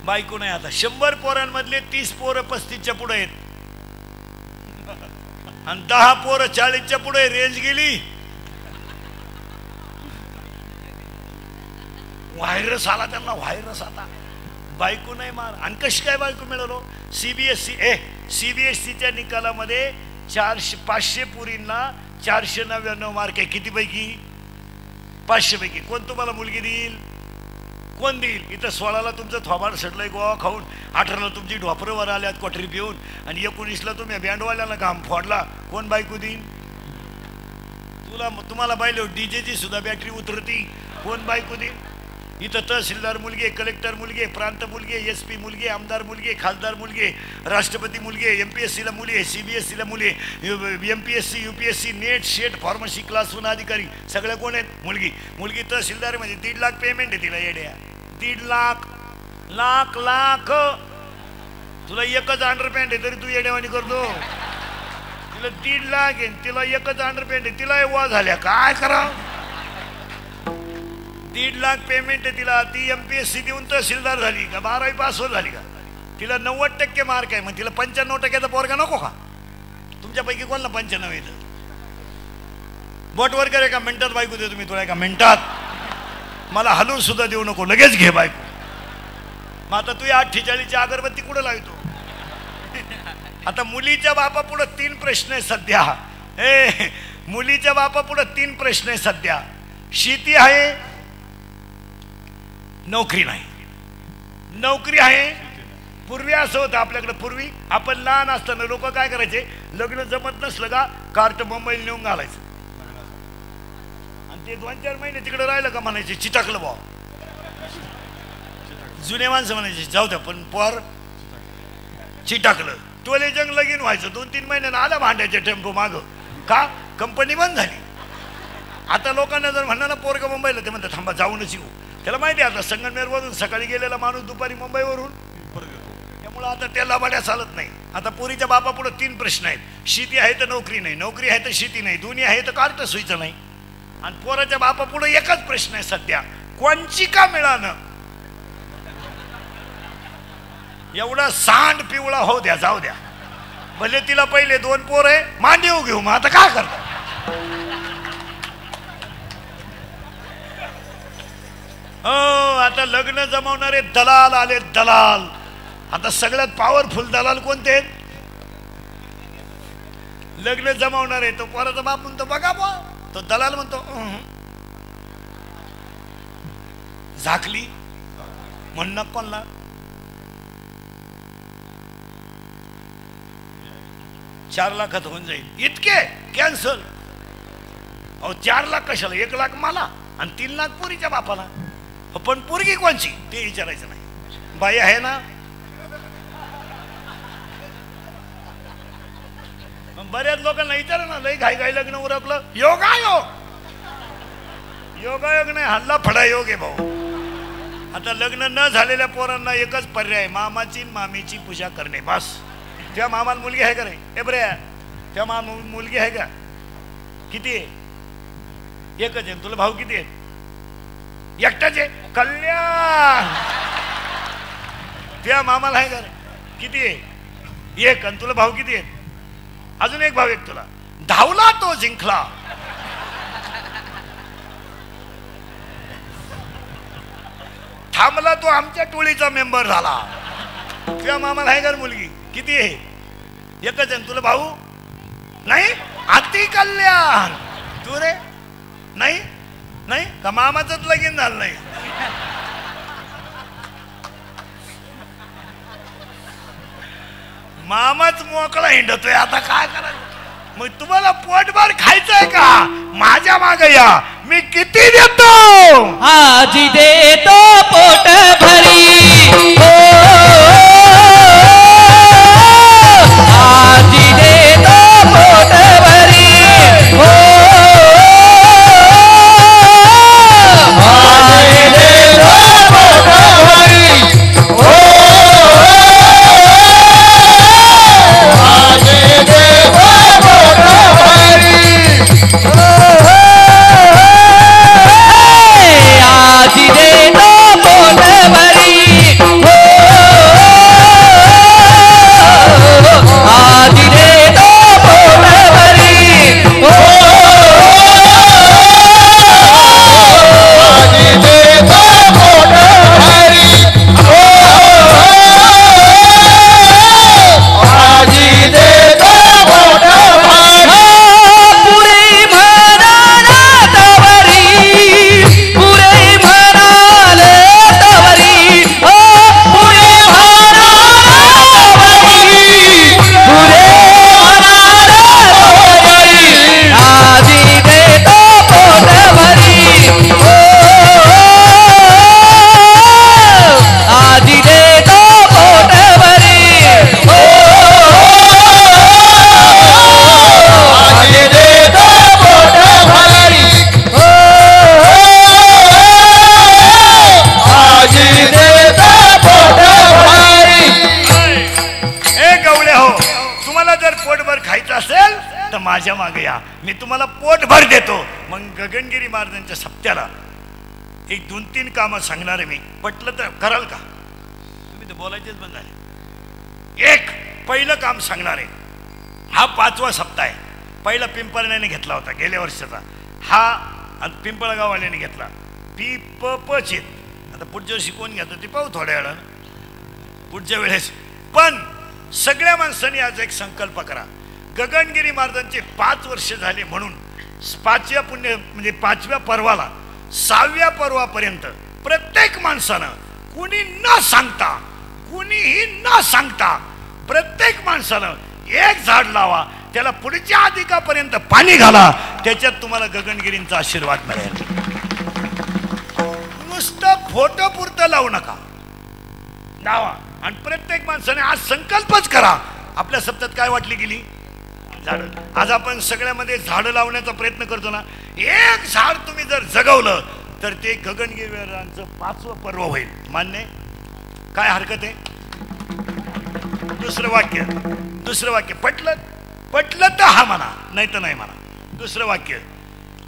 बायको नाही. आता 100 पोरांमधले 30 पोरं 35च्या पुढे आहेत आणि 10 पोरं 40च्या पुढे. रेंज गेली. व्हायरस आला त्यांना, व्हायरस. आता बायको नाही मार. आणि कशी काय बायको मिळवलो? सीबीएसईच्या निकालामध्ये 500 पुरींना 499 मार्क आहे. किती पैकी? 500 पैकी. कोण तुम्हाला मुलगी देईल? कोण देईल? इथं 16ला तुमचं थोबाड सडलंय गोवा खाऊन, 18ला तुमची ढोपरवर आल्यात क्वाटरी पिऊन, आणि 19ला तुम्ही बँडवाल्याला घाम फोडला. कोण बायको देईल? तुम्हाला पाहिलं डीजेची सुद्धा बॅटरी उतरती. कोण बायको देईल? इथं तहसीलदार मुलगे, कलेक्टर मुलगे, प्रांत मुलगे, SP मुलगे, आमदार मुलगे, खासदार मुलगे, राष्ट्रपती मुलगे, MPSCला मुली, CBSEला मुली, MPSC UPSC नेट शेट फार्मसी क्लास 1 अधिकारी सगळ्या कोण आहेत? मुलगी. तहसीलदार म्हणजे 1.5 लाख पेमेंट आहे तिला. येड्या 1.5 लाख. तुला एकच अंडरपॅन्ट आहे तरी तू येड्यावानी करतो. तिला 1.5 लाख आहे, तिला एकच अंडरपॅन्ट आहे, तिला वा झाल्या. काय करा? 1.5 लाख पेमेंट आहे तिला. ती MPSC देऊन तहसीलदार झाली का? 12वी पास झाली का? तिला 90% मार्क आहे. मग तिला 95%चा पोरगा नको का? तुमच्यापैकी कोणाला 95 येतं? बोटवर करे का मिनिटात बायको देतो मी तुला. एका मिनिटात. मला हलवून सुद्धा देऊ नको, लगेच घे बायको. मग आता तू 48ची अगरबत्ती कुठं लावतो? आता मुलीच्या बापा पुढे 3 प्रश्न आहे सध्या. मुलीच्या बापा पुढे 3 प्रश्न आहे सध्या. शेती आहे, नोकरी नाही. नोकरी आहे. पूर्वी असं होतं आपल्याकडे. पूर्वी आपण लहान असताना लोक काय करायचे? लग्न जमत नसलं का कार्ट मुंबईला नेऊन घालायचं, आणि ते 2-4 महिने तिकडे राहिलं का म्हणायचे चिटाकलं भाऊ. जुने माणसं म्हणायचे जाऊ द्या, पण पोर चिटाकलं. टोले जंग लगीन व्हायचं. 2-3 महिन्यानं आला भांड्याच्या टेम्पो माग. का? कंपनी बंद झाली. आता लोकांना जर म्हणणार ना पोरगा मुंबईला, ते म्हणतात थांबा जाऊनच येऊ. त्याला माहिती आहे आता संगमनेरवरून सकाळी गेलेला माणूस दुपारी मुंबईवरून, त्यामुळं आता त्याला बड्या चालत नाही. आता पोरीच्या बापा पुढे 3 प्रश्न आहेत. शेती आहे तर नोकरी नाही, नोकरी आहे तर शेती नाही, दोन्ही आहे तर कार्ट सुईचं नाही. आणि पोराच्या बापा पुढे एकच प्रश्न आहे सध्या, कोणची का मिळालं? एवढा सांड पिवळा होऊ द्या, जाऊ द्या. भले तिला पहिले 2 पोर आहे, मांडीव घेऊ. मग आता काय करता? हो, आता लग्न जमवणारे दलाल आले. दलाल. आता सगळ्यात पॉवरफुल दलाल कोणते आहेत? लग्न जमवणारे. तो पोराचा बाप म्हणतो बघा बा. तो दलाल म्हणतो झाकली म्हणणं कोणला? $4 लाखात होऊन जाईल. इतके कॅन्सल. अहो 4 लाख कशाला? 1 लाख मला आणि 3 लाख पोरीच्या बापाला. पण पोरगी कोणची ते विचारायचं नाही. बाई आहे ना? बऱ्याच लोकांना विचारा ना, लई घाई घाई लग्न उरकलं. योगायोग, योगायोग नाही, हल्ला फडा योग आहे भाऊ. आता लग्न न झालेल्या पोरांना एकच पर्याय, मामाची मामीची पूजा करणे बस. त्या मामाला मुलगी आहे का रे? ए बरे, त्या मामा मुलगी आहे का? किती आहे? एकच आहे. तुला भाऊ किती आहेत? एकटाच आहे. कल्याण. त्या मामाला आहे का रे? किती आहे? एक. आणि तुला भाऊ किती आहेत? अजून एक भाऊ एक तुला. धावला तो जिंकला. थांबला तो आमच्या टोळीचा मेंबर झाला. त्या मामाला आहे का मुलगी? किती आहे? एकच आहे. तुला भाऊ नाही? अति कल्याण. तू रे? नाही नाही का? मामाचंच लगीन झालं नाही? मामाच मोकळा हिंडतोय. आता काय करायचं? मग तुम्हाला पोटभर खायचंय का? माझ्या मागे या, मी किती देतो? आजी देतो पोट भरी. हो आजी देतो पोट भरी. हो आजी देतो पोट भरी. हो आजी देतो पोट भरी. आजी देतो पोट भरी. हो आजी देतो पोट भरी. हो आजी देतो पोट भरी. हो आजी देतो पोट भरी. पुरी म्हणाला तवरी. पुरे म्हणाल तवरी. हो पुरे म्हणाल तवरी. पुरे म्हणाल तवरी. आजी देतो पोट भरी. हो आजी देतो पोट भरी. हो आजी देतो पोट भरी. हो आजी देतो पोट भरी. ए गवळे हो, तुम्हाला जर पोटभर खायचं असेल तर माझ्या मागे या, मी तुम्हाला पोटभर देतो. मग गगनगिरी महाराजांच्या सप्त्याला एक 2-3 कामं सांगणार आहे मी. पटलं तर कराल का? तुम्ही तर बोलायचेच बंद झाले. एक पहिलं काम सांगणार आहे. हा 5वा सप्ताह आहे. पहिला पिंपळण्याने घेतला होता गेल्या वर्षाचा. हा पिंपळगाववाल्याने घेतला. पिपचित. आता पुढच्या वर्षी कोण घेतं ते पाहू थोड्या वेळानं, पुढच्या वेळेस. पण सगळ्या माणसांनी आज एक संकल्प करा. गगनगिरी महाराजांचे 5 वर्ष झाले म्हणून 5व्या पुण्य म्हणजे 5व्या पर्वाला 6व्या पर्वापर्यंत प्रत्येक माणसानं कुणी न सांगता, कुणीही न सांगता प्रत्येक माणसानं एक झाड लावा. त्याला पुढच्या अधिकापर्यंत पाणी घाला. त्याच्यात तुम्हाला गगनगिरींचा आशीर्वाद मिळेल. नुसतं फोटो पुरतं लावू नका, लावा. आणि प्रत्येक माणसाने आज संकल्पच करा. आपल्या सप्त्यात काय वाटली गेली? झाडं. आज आपण सगळ्यामध्ये झाडं लावण्याचा प्रयत्न करतो ना. एक झाड तुम्ही जर जगवलं तर ते गगनगिरीचं 5वं पर्व होईल. मान्य? काय हरकत आहे? दुसरं वाक्य पटलं तर हा म्हणा, नाही तर नाही म्हणा. दुसरं वाक्य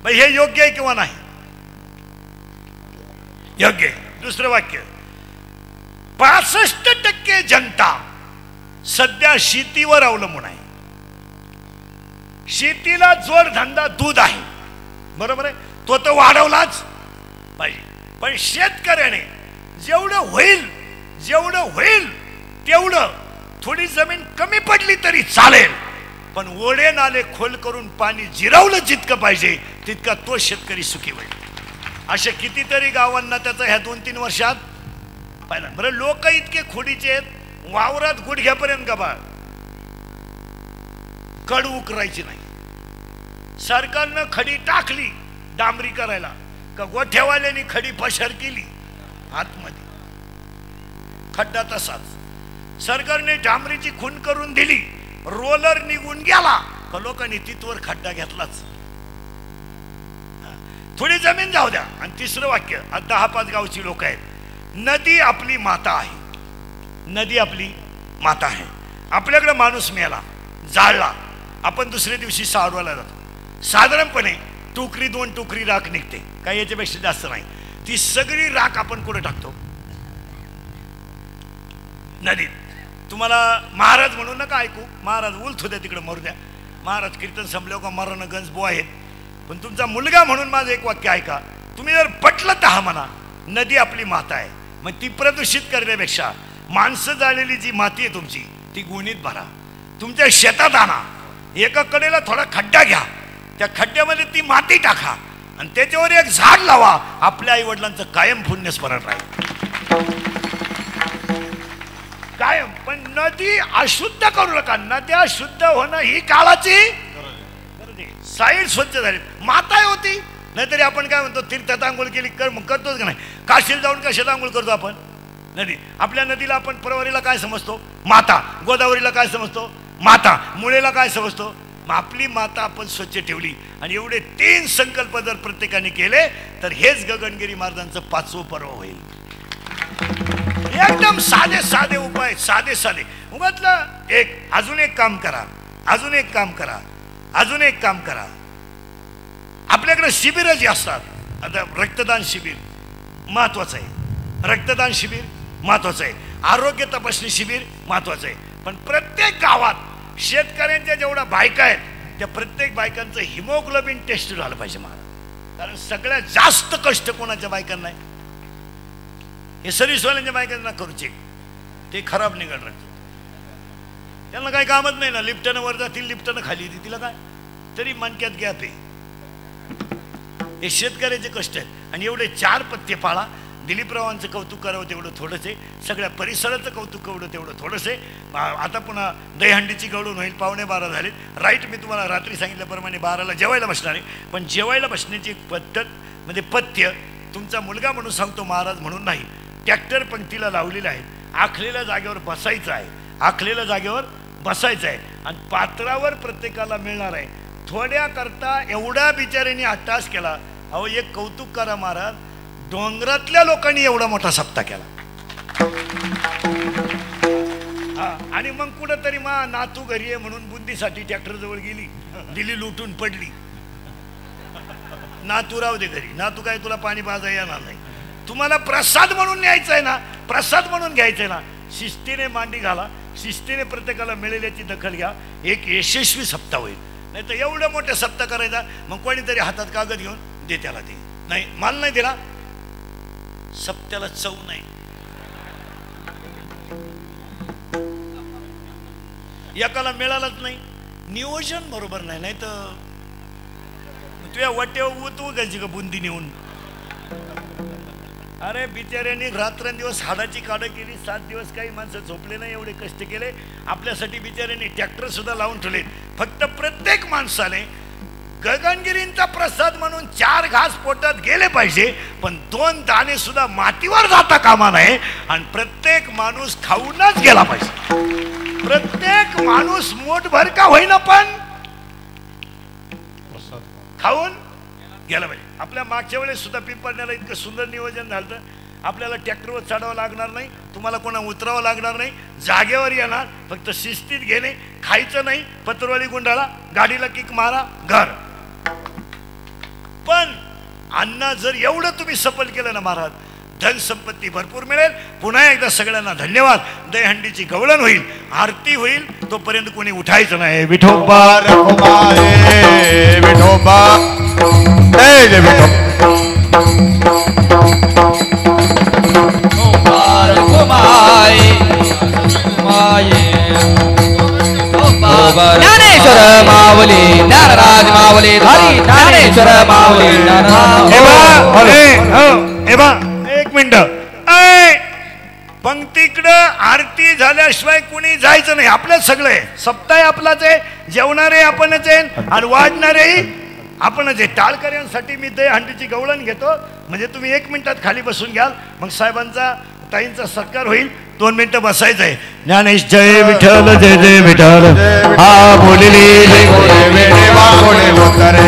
भाई हे योग्य आहे किंवा नाही? योग्य आहे. दुसरं वाक्य 65% जनता सध्या शेतीवर अवलंबून आहे. शेतीला जोडधंदा दूध आहे, बरोबर आहे, तो तर वाढवलाच पाहिजे. पण शेतकऱ्याने जेवढं होईल तेवढं, थोडी जमीन कमी पडली तरी चालेल, पण ओढे नाले खोल करून पाणी जिरवलं जितकं पाहिजे तितका तो शेतकरी सुखी होईल. अशा कितीतरी गावांना त्याचा ह्या 2-3 वर्षात पाहिलं. बरं, लोक इतके खोडीचे आहेत, वावरात गुडघ्यापर्यंत गबाळ, कड उकरायची नाही. सरकारनं खडी टाकली डांबरी करायला का गोठ्यावाल्यांनी खडी पशार केली आतमध्ये, खड्डा तसाच. सरकारने डांबरीची खून करून दिली, रोलर निघून गेला का लोकांनी तिथवर खड्डा घेतलाच. थोडी जमीन जाऊ द्या. आणि तिसरं वाक्य, 10-5 गावची लोक आहेत. नदी आपली माता आहे. नदी आपली माता आहे. आपल्याकडे माणूस मेला, जाळला, आपण दुसऱ्या दिवशी सारवायला जातो. साधारणपणे टोकरी 2 टोकरी राख निघते, काही याच्यापेक्षा जास्त नाही. ती सगळी राख आपण कुठे टाकतो? नदीत. तुम्हाला महाराज म्हणून नका ऐकू, महाराज उलथ द्या, तिकडे मरू द्या. महाराज कीर्तन संपल्यावर का मरण गंजबो आहेत. पण तुमचा मुलगा म्हणून माझं एक वाक्य ऐका. तुम्ही जर पटलं तर हा म्हणा, नदी आपली माता आहे. मग ती प्रदूषित करण्यापेक्षा माणसं जाळलेली जी माती आहे तुमची, ती गुणीत भरा. तुमच्या शेतात आणा, एका कडेला थोडा खड्डा घ्या, त्या खड्ड्यामध्ये ती माती टाका आणि त्याच्यावर एक झाड लावा. आपल्या आई वडिलांचं कायम पुण्य स्मरण राहील, कायम. पण नदी अशुद्ध करू नका. नद्या शुद्ध होणं ही काळाची गरज आहे. साईड स्वच्छ झाली, माता होती. नाहीतरी आपण काय म्हणतो, तीर्थात आंघोळ केली करतोच का नाही? काशीला जाऊन कशाला आंघोळ करतो आपण? नदी. आपल्या नदीला आपण परवरीला काय समजतो? माता. गोदावरीला काय समजतो? माता. मुळेला काय समजतो? आपली माता आपण स्वच्छ ठेवली. आणि एवढे 3 संकल्प जर प्रत्येकाने केले तर हेच गगनगिरी महाराजांचं 5वं पर्व होईल. एकदम साधे साधे उपाय, साधे साधे. उगाचलं अजून एक काम करा, अजून एक काम करा, अजून एक काम करा. आपल्याकडे शिबिर जी असतात. आता रक्तदान शिबिर महत्वाचं आहे, रक्तदान शिबिर महत्वाचं आहे, आरोग्य तपासणी शिबिर महत्वाचं आहे. पण प्रत्येक गावात शेतकऱ्यांच्या जेवढ्या बायका आहेत, त्या प्रत्येक बायकांचं हिमोग्लोबिन टेस्ट झालं पाहिजे महाराज. कारण सगळ्यात जास्त कष्ट कोणाच्या बायकांना आहे? हे सर्व्हिसवाल्यांच्या बायकांना करू चेक, ते खराब निघाल रक्त. त्यांना काही कामच नाही ना. लिफ्टनं वर जातील, लिफ्टनं खाली येते, तिला काय तरी मनक्यात गॅप आहे. हे शेतकऱ्याचे कष्ट आहेत. आणि एवढे 4 पथ्य पाळा. दिलीपरावांचं कौतुक करावं तेवढं थोडंच आहे, सगळ्या परिसराचं कौतुक करावं तेवढं थोडंच आहे. आता पुन्हा दहीहंडीची गवळून होईल, 11:15 झाले. राईट, मी तुम्हाला रात्री सांगितल्याप्रमाणे 12ला जेवायला बसणार आहे. पण जेवायला बसण्याची पद्धत म्हणजे पथ्य तुमचा मुलगा म्हणून सांगतो, महाराज म्हणून नाही. ट्रॅक्टर पंक्तीला लावलेला आहे, आखलेल्या जागेवर बसायचं आहे, आखलेल्या जागेवर बसायचं आहे. आणि पात्रावर प्रत्येकाला मिळणार आहे. थोड्या करता एवढ्या बिचाऱ्यांनी अट्टास केला. अहो, एक कौतुक करा महाराज, डोंगरातल्या लोकांनी एवढा मोठा सप्ताह केला. आणि मग कुठं तरी मा नातू घरी आहे म्हणून बुंदीसाठी ट्रॅक्टर जवळ गेली, दिली लुटून पडली. नातू राहू दे घरी, नातू काय तुला पाणी पाजा येणार नाही. तुम्हाला प्रसाद म्हणून न्यायचं आहे ना, प्रसाद म्हणून घ्यायचंय ना. शिस्तीने मांडी घाला, शिस्तीने प्रत्येकाला मिळेल्याची दखल घ्या. एक यशस्वी सप्ताह होईल. नाही तर एवढं मोठं सप्ताह करायचा, मग कोणीतरी हातात कागद घेऊन दे त्याला, ते नाही माल नाही दिला, सप्त्याला चव नाही. एकाला मिळालंच नाही, नियोजन बरोबर नाही. नाही तर तुझ्या वाट्यावर उतू घ्यायची का बुंदी नेऊन? अरे बिचाऱ्यांनी रात्रंदिवस हाडाची काढं केली, 7 दिवस काही माणसं झोपले नाही, एवढे कष्ट केले आपल्यासाठी. बिचाऱ्यांनी ट्रॅक्टर सुद्धा लावून ठेवले. फक्त प्रत्येक माणसाने गगनगिरींचा प्रसाद म्हणून 4 घास पोटात गेले पाहिजे, पण 2 दाणे सुद्धा मातीवर जाता कामा नये. आणि प्रत्येक माणूस खाऊनच गेला पाहिजे. प्रत्येक माणूस मोठभर का होईना पण खाऊन गेला पाहिजे. आपल्या मागच्या वेळेस सुद्धा पिंपळण्याला इतकं सुंदर नियोजन झालं. आपल्याला ट्रॅक्टरवर चढावं लागणार नाही, तुम्हाला कोणा उतरावं लागणार नाही, जागेवर येणार. फक्त शिस्तीत घेणे, खायचं नाही, पत्रवाळी गुंडाळा, गाडीला किक मारा, घर. पण अण्णा जर एवढं तुम्ही सफल केलं ना महाराज, धन संपत्ती भरपूर मिळेल. पुन्हा एकदा सगळ्यांना धन्यवाद. दहीहंडीची गवळण होईल, आरती होईल, तोपर्यंत कोणी उठायचं नाही. विठोबा विठोबा जय ज्ञानेश्वर माऊली ज्ञानराज माऊली धारी ज्ञानेश्वर माऊली एक मिनिट. पंक्तीकडं आरती झाल्याशिवाय कुणी जायचं नाही. आपलंच सगळे सप्ताह आपलाच आहे, जेवणारे आपणच आहे आणि वाढणारेही आपणच आहे. टाळकऱ्यांसाठी मी दहीहंडीची गवळण घेतो, म्हणजे तुम्ही 1 मिनिटात खाली बसून घ्याल. मग साहेबांचा ताईंचा सत्कार होईल. 2 मिनिटं बसायचंय. ज्ञानेश जय विठ्ठल जय जय विठ्ठल हा बोलिले जय कोणी वेडे वागोडे होत रे